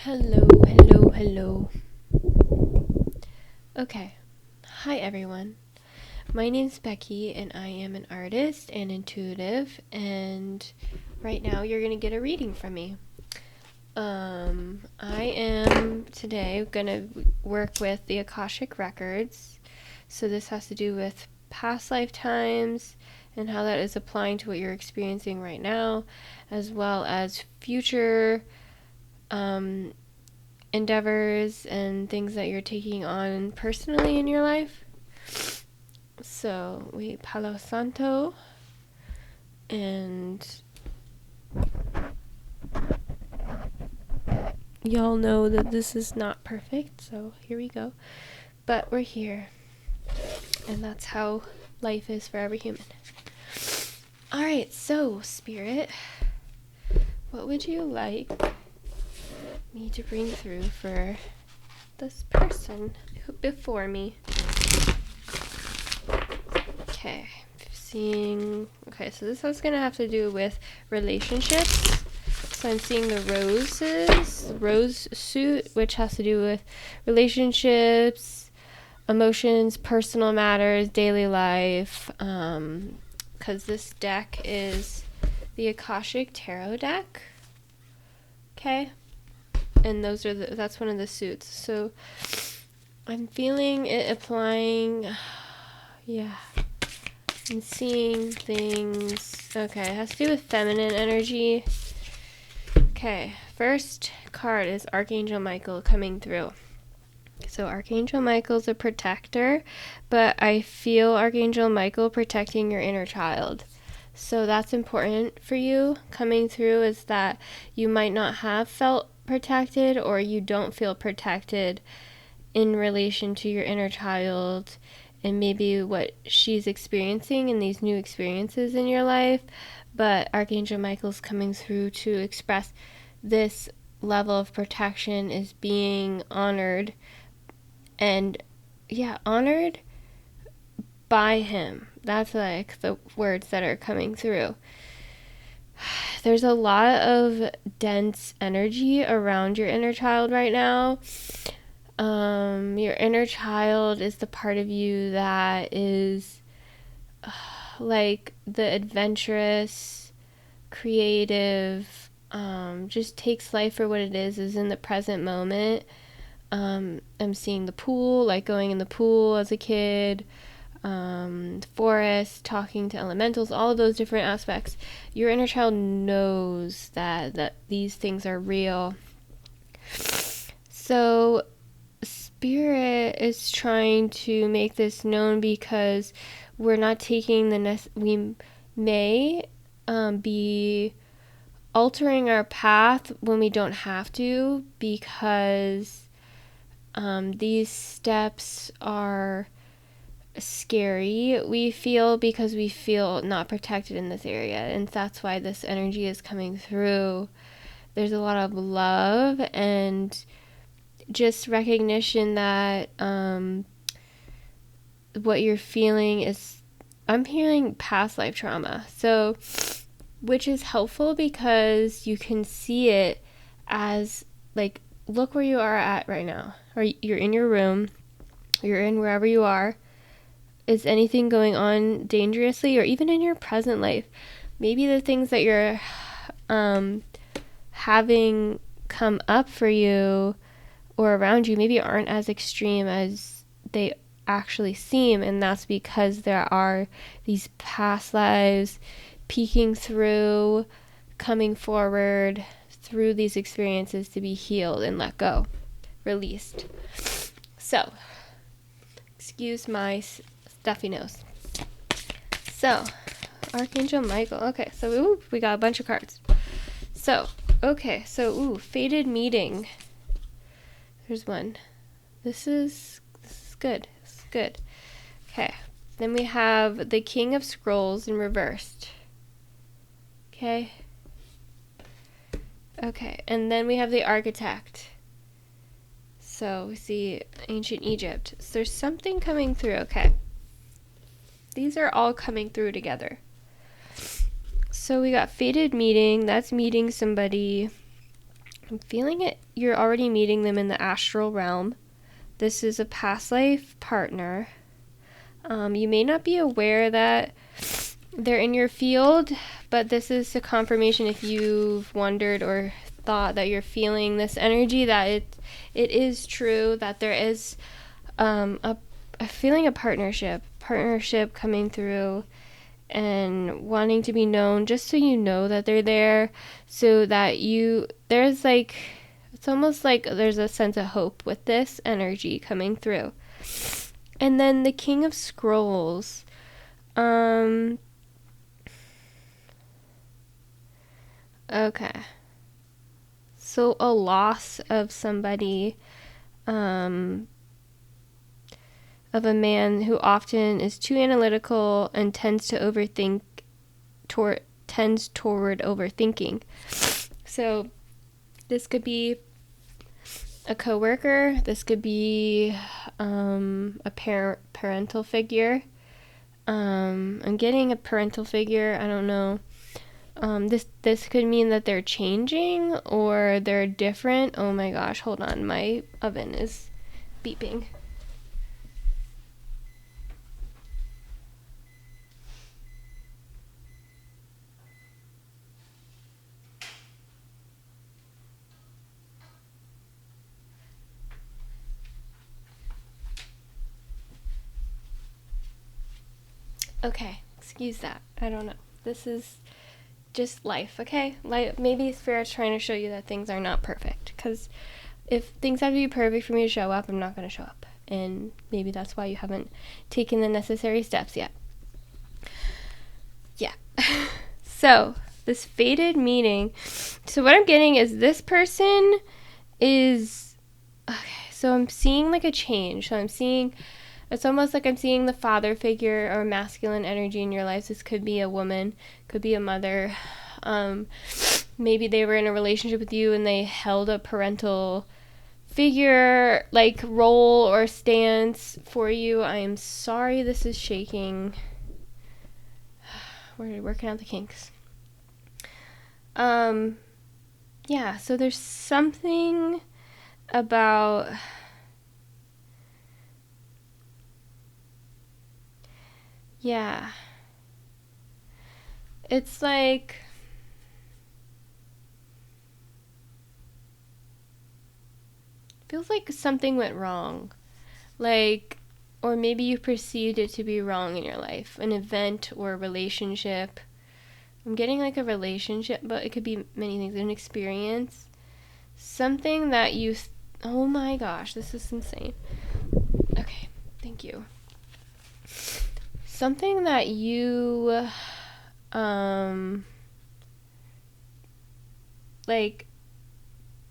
Hello, hello, hello. Okay. Hi, everyone. My name's Becky, and I am an artist and intuitive, and right now you're going to get a reading from me. I am today going to work with the Akashic Records. So this has to do with past lifetimes and how that is applying to what you're experiencing right now, as well as future endeavors and things that you're taking on personally in your life. So we Palo Santo, and y'all know that this is not perfect, so here we go. But we're here, and that's how life is for every human. Alright, so Spirit, what would you like me to bring through for this person before me? Okay, seeing. Okay, so this is gonna have to do with relationships. So I'm seeing the rose suit, which has to do with relationships, emotions, personal matters, daily life. Because this deck is the Akashic Tarot deck. Okay, and that's one of the suits. So I'm feeling it applying. Yeah. And seeing things. Okay, it has to do with feminine energy. Okay, first card is Archangel Michael coming through. So Archangel Michael's a protector, but I feel Archangel Michael protecting your inner child. So that's important for you coming through, is that you might not have felt protected, or you don't feel protected in relation to your inner child and maybe what she's experiencing in these new experiences in your life. But Archangel Michael's coming through to express this level of protection is being honored, and honored by him. That's like the words that are coming through. There's a lot of dense energy around your inner child right now. Your inner child is the part of you that is like the adventurous, creative, just takes life for what it is in the present moment. I'm seeing the pool, like going in the pool as a kid, forest, talking to elementals, all of those different aspects. Your inner child knows that these things are real. So Spirit is trying to make this known because we're not taking we may be altering our path when we don't have to, because these steps are scary, we feel, because we feel not protected in this area, and that's why this energy is coming through. There's a lot of love and just recognition that what you're feeling is, I'm hearing past life trauma. So, which is helpful because you can see it as, like, look where you are at right now. Or you're in your room, you're in wherever you are. Is anything going on dangerously, or even in your present life? Maybe the things that you're having come up for you or around you maybe aren't as extreme as they actually seem, and that's because there are these past lives peeking through, coming forward through these experiences to be healed and let go, released. So, excuse my stuffy nose. So, Archangel Michael. Okay, so we got a bunch of cards. So, Fated Meeting. There's one. This is good. This is good. Okay. Then we have the King of Scrolls in reversed. Okay. Okay. And then we have the Architect. So we see Ancient Egypt. So there's something coming through. Okay. These are all coming through together. So we got Fated Meeting. That's meeting somebody. I'm feeling it. You're already meeting them in the astral realm. This is a past life partner. You may not be aware that they're in your field, but this is a confirmation if you've wondered or thought that you're feeling this energy, that it is true, that there is a feeling of partnership coming through and wanting to be known, just so you know that they're there, so that there's like, it's almost like there's a sense of hope with this energy coming through. And then the King of Scrolls. Okay. So a loss of somebody, of a man who often is too analytical and tends toward overthinking. So this could be a coworker. This could be a parental figure. I'm getting a parental figure. I don't know. This could mean that they're changing or they're different. Oh my gosh, hold on. My oven is beeping. Okay, excuse that. I don't know. This is just life, okay? Maybe Spirit's trying to show you that things are not perfect. Because if things have to be perfect for me to show up, I'm not going to show up. And maybe that's why you haven't taken the necessary steps yet. Yeah. So, this fated meeting. So what I'm getting is this person is... Okay, so I'm seeing like a change. So it's almost like I'm seeing the father figure or masculine energy in your life. This could be a woman, could be a mother. Maybe they were in a relationship with you and they held a parental figure, like role or stance for you. I am sorry this is shaking. We're working out the kinks. Yeah, so there's something about... Yeah. It's like... feels like something went wrong. Like, or maybe you perceived it to be wrong in your life. An event or a relationship. I'm getting like a relationship, but it could be many things. An experience. Something that you... oh my gosh, this is insane. Okay, thank you. Something that you... like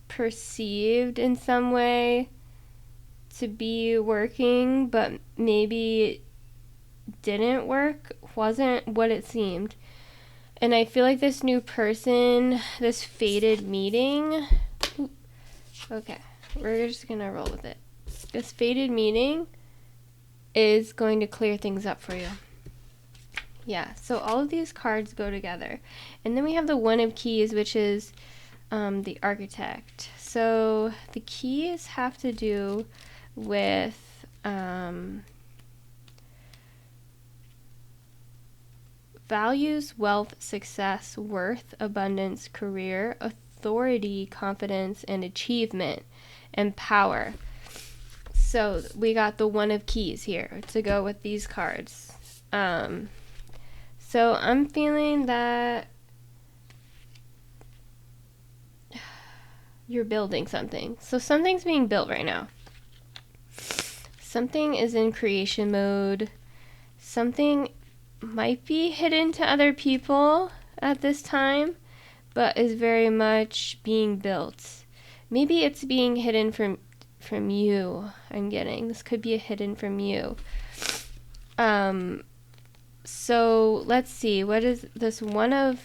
perceived in some way to be working, but maybe didn't work, wasn't what it seemed. And I feel like this new person, this fated meeting... Okay, we're just gonna roll with it. This fated meeting is going to clear things up for you. Yeah, so all of these cards go together. And then we have the One of Keys, which is the Architect. So the keys have to do with values, wealth, success, worth, abundance, career, authority, confidence, and achievement, and power. So we got the One of Keys here to go with these cards. So I'm feeling that you're building something. So something's being built right now. Something is in creation mode. Something might be hidden to other people at this time, but is very much being built. Maybe it's being hidden from you. I'm getting this could be a hidden from you. So let's see. What is this one of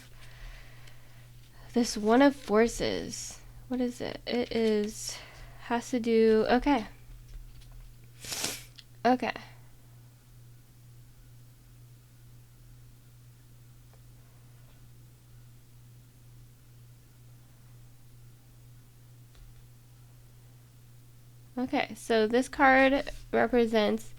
forces? What is it? It has to do... Okay. Okay, so this card represents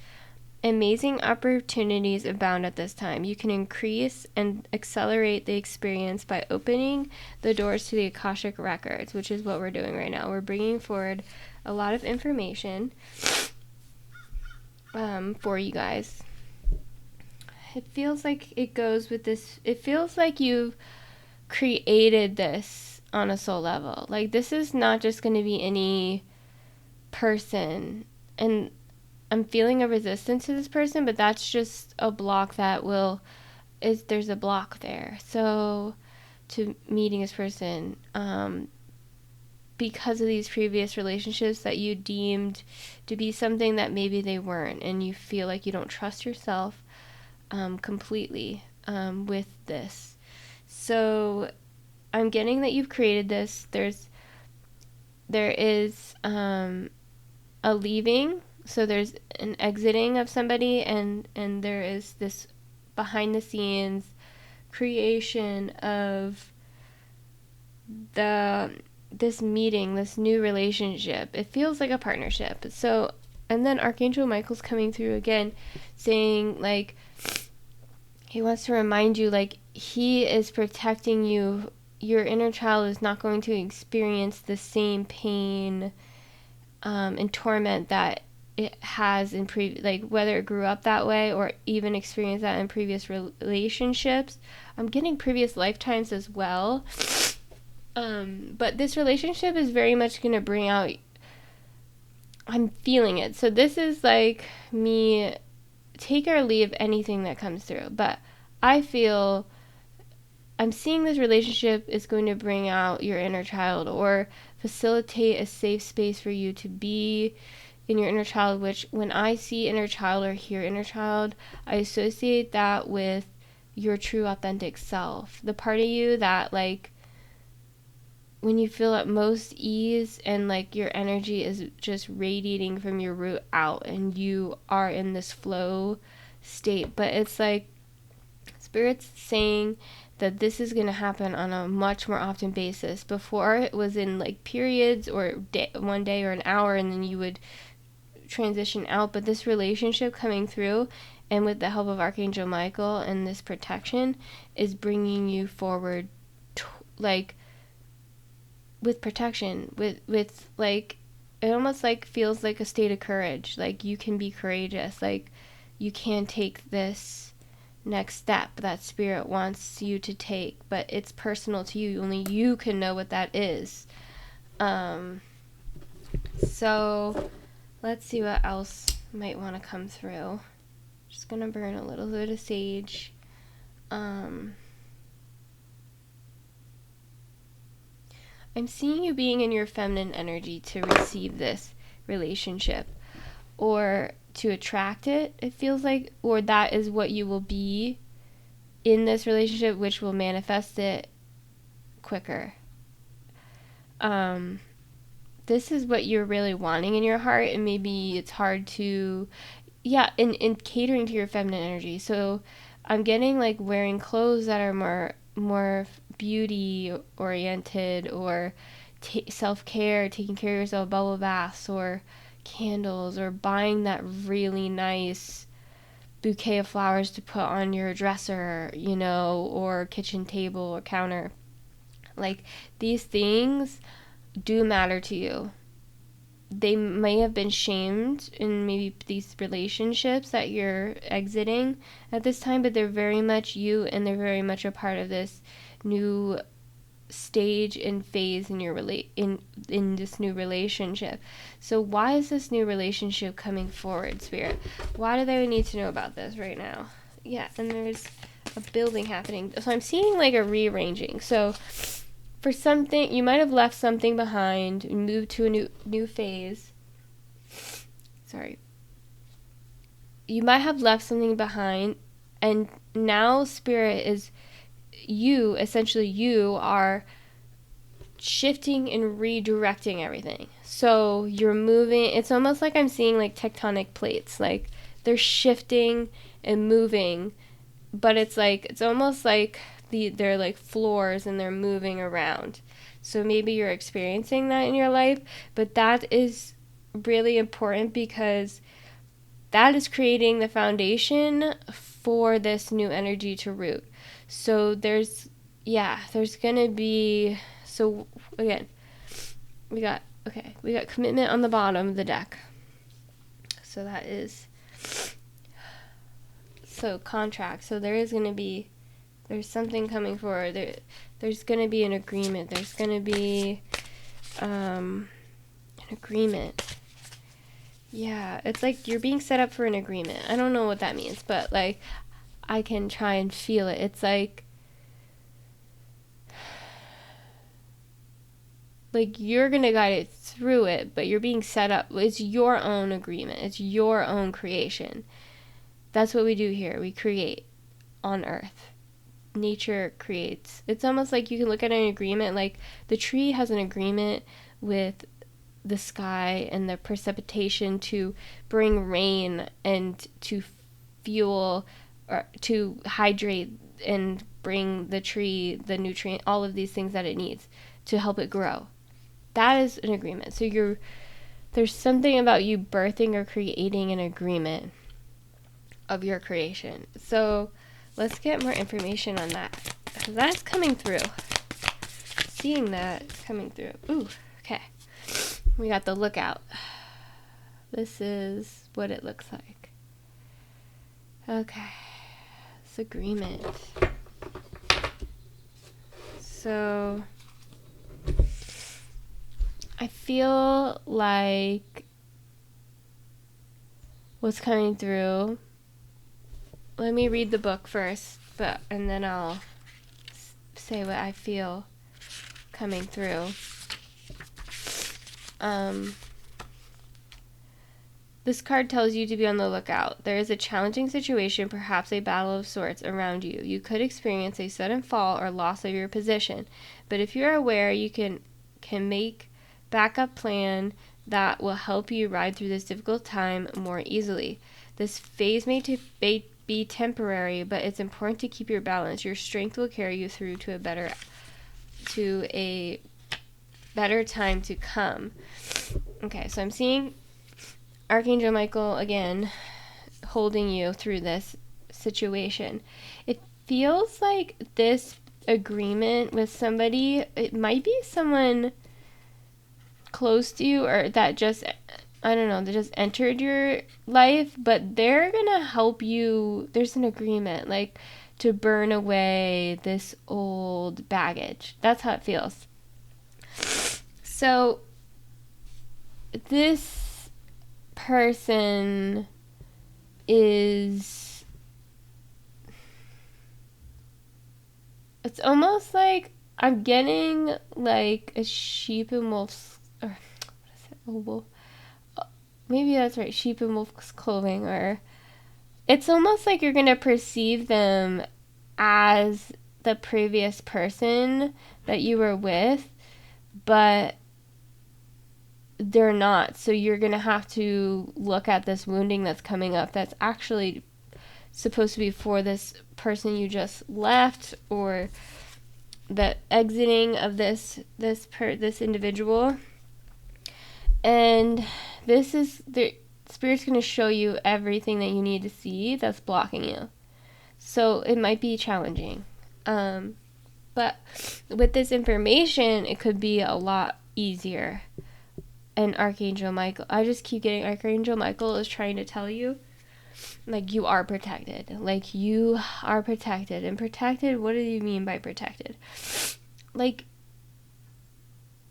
amazing opportunities abound at this time. You can increase and accelerate the experience by opening the doors to the Akashic Records, which is what we're doing right now. We're bringing forward a lot of information for you guys. It feels like it goes with this. It feels like you've created this on a soul level. Like, this is not just going to be any person. And I'm feeling a resistance to this person, but that's just a block that there's a block there. So, to meeting this person, because of these previous relationships that you deemed to be something that maybe they weren't, and you feel like you don't trust yourself completely with this. So I'm getting that you've created this. There is a leaving, so there's an exiting of somebody, and there is this behind the scenes creation of this meeting, this new relationship. It feels like a partnership. So, and then Archangel Michael's coming through again, saying, like, he wants to remind you, like, he is protecting you. Your inner child is not going to experience the same pain and torment that it has in like, whether it grew up that way or even experienced that in previous relationships. I'm getting previous lifetimes as well. But this relationship is very much going to bring out, I'm feeling it. So this is like me, take or leave anything that comes through. But I feel, I'm seeing this relationship is going to bring out your inner child or facilitate a safe space for you to be in your inner child, which when I see inner child or hear inner child, I associate that with your true authentic self. The part of you that, like, when you feel at most ease and like your energy is just radiating from your root out and you are in this flow state. But it's like Spirit's saying that this is going to happen on a much more often basis. Before, it was in like periods or one day or an hour, and then you would transition out. But this relationship coming through, and with the help of Archangel Michael and this protection, is bringing you forward like with protection, with like, it almost like feels like a state of courage. Like, you can be courageous, like you can take this next step that Spirit wants you to take, but it's personal to you. Only you can know what that is. So let's see what else might want to come through. Just gonna burn a little bit of sage. I'm seeing you being in your feminine energy to receive this relationship or to attract it, it feels like, or that is what you will be in this relationship, which will manifest it quicker. This is what you're really wanting in your heart, and maybe it's hard to, in catering to your feminine energy. So I'm getting like wearing clothes that are more beauty oriented, or self-care, taking care of yourself, bubble baths or candles, or buying that really nice bouquet of flowers to put on your dresser, or kitchen table or counter. Like, these things do matter to you. They may have been shamed in maybe these relationships that you're exiting at this time, but they're very much you, and they're very much a part of this new stage and phase in your in this new relationship. So why is this new relationship coming forward, Spirit? Why do they need to know about this right now? Yeah, and there's a building happening. So I'm seeing like a rearranging. So for something, you might have left something behind and moved to a new phase. Sorry. You might have left something behind, and now Spirit is, you are shifting and redirecting everything. So you're moving. It's almost like I'm seeing like tectonic plates. Like, they're shifting and moving, but it's almost like they're like floors and they're moving around. So maybe you're experiencing that in your life, but that is really important because that is creating the foundation for this new energy to root. So there's going to be, so again, we got commitment on the bottom of the deck. So that is, so contract. So there's something coming forward. There's going to be an agreement. There's going to be an agreement. Yeah, it's like you're being set up for an agreement. I don't know what that means, but like I can try and feel it. It's like you're going to guide it through it, but you're being set up. It's your own agreement. It's your own creation. That's what we do here. We create on Earth. Nature creates. It's almost like you can look at an agreement, like the tree has an agreement with the sky and the precipitation to bring rain and to fuel or to hydrate and bring the tree the nutrient, all of these things that it needs to help it grow. That is an agreement. So there's something about you birthing or creating an agreement of your creation. So let's get more information on that. That's coming through. Seeing that coming through. Ooh, okay. We got the lookout. This is what it looks like. Okay. It's agreement. So I feel like what's coming through, let me read the book first, and then I'll say what I feel coming through. This card tells you to be on the lookout. There is a challenging situation, perhaps a battle of sorts, around you. You could experience a sudden fall or loss of your position, but if you're aware, you can make backup plan that will help you ride through this difficult time more easily. This phase may be temporary, but it's important to keep your balance. Your strength will carry you through to a better time to come. Okay, so I'm seeing Archangel Michael again holding you through this situation. It feels like this agreement with somebody, it might be someone close to you or that just, I don't know, that just entered your life, but they're gonna help you. There's an agreement, like, to burn away this old baggage. That's how it feels. So this person is, it's almost like I'm getting like a sheep in wolf's, or what is it? Oh, wolf. Maybe that's right. Sheep in wolf's clothing, or it's almost like you're gonna perceive them as the previous person that you were with, but they're not. So you're gonna have to look at this wounding that's coming up that's actually supposed to be for this person you just left, or the exiting of this individual. And this is the Spirit's going to show you everything that you need to see that's blocking you. So it might be challenging. But with this information, it could be a lot easier. And Archangel Michael, I just keep getting Archangel Michael is trying to tell you, like, you are protected. Like, you are protected. And protected, what do you mean by protected? Like,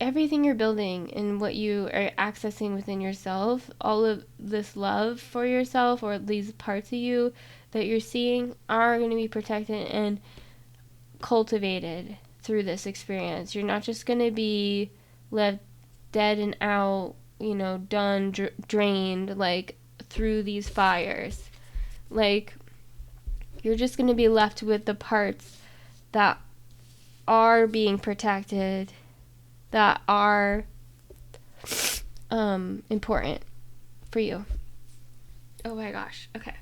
everything you're building and what you are accessing within yourself, all of this love for yourself or these parts of you that you're seeing are going to be protected and cultivated through this experience. You're not just going to be left dead and out, done, drained, like, through these fires. Like, you're just going to be left with the parts that are being protected, that are important for you. Oh my gosh. Okay.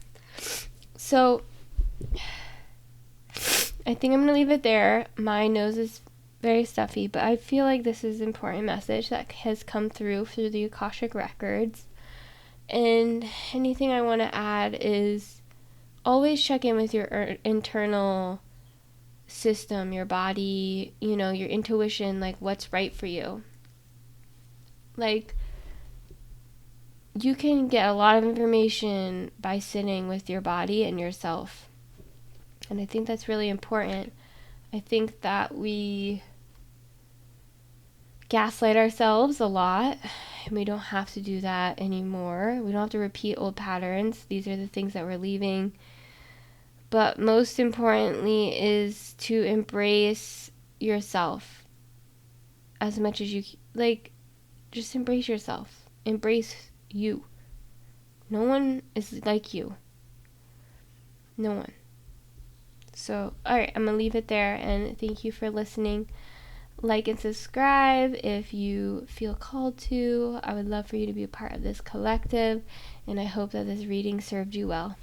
So I think I'm going to leave it there. My nose is very stuffy, but I feel like this is an important message that has come through the Akashic Records. And anything I want to add is always check in with your internal system, your body, you know, your intuition, like what's right for you. Like, you can get a lot of information by sitting with your body and yourself. And I think that's really important. I think that we gaslight ourselves a lot, and we don't have to do that anymore. We don't have to repeat old patterns. These are the things that we're leaving. But most importantly is to embrace yourself as much as you, like, just embrace yourself. Embrace you. No one is like you. No one. So, alright, I'm going to leave it there, and thank you for listening. Like and subscribe if you feel called to. I would love for you to be a part of this collective, and I hope that this reading served you well.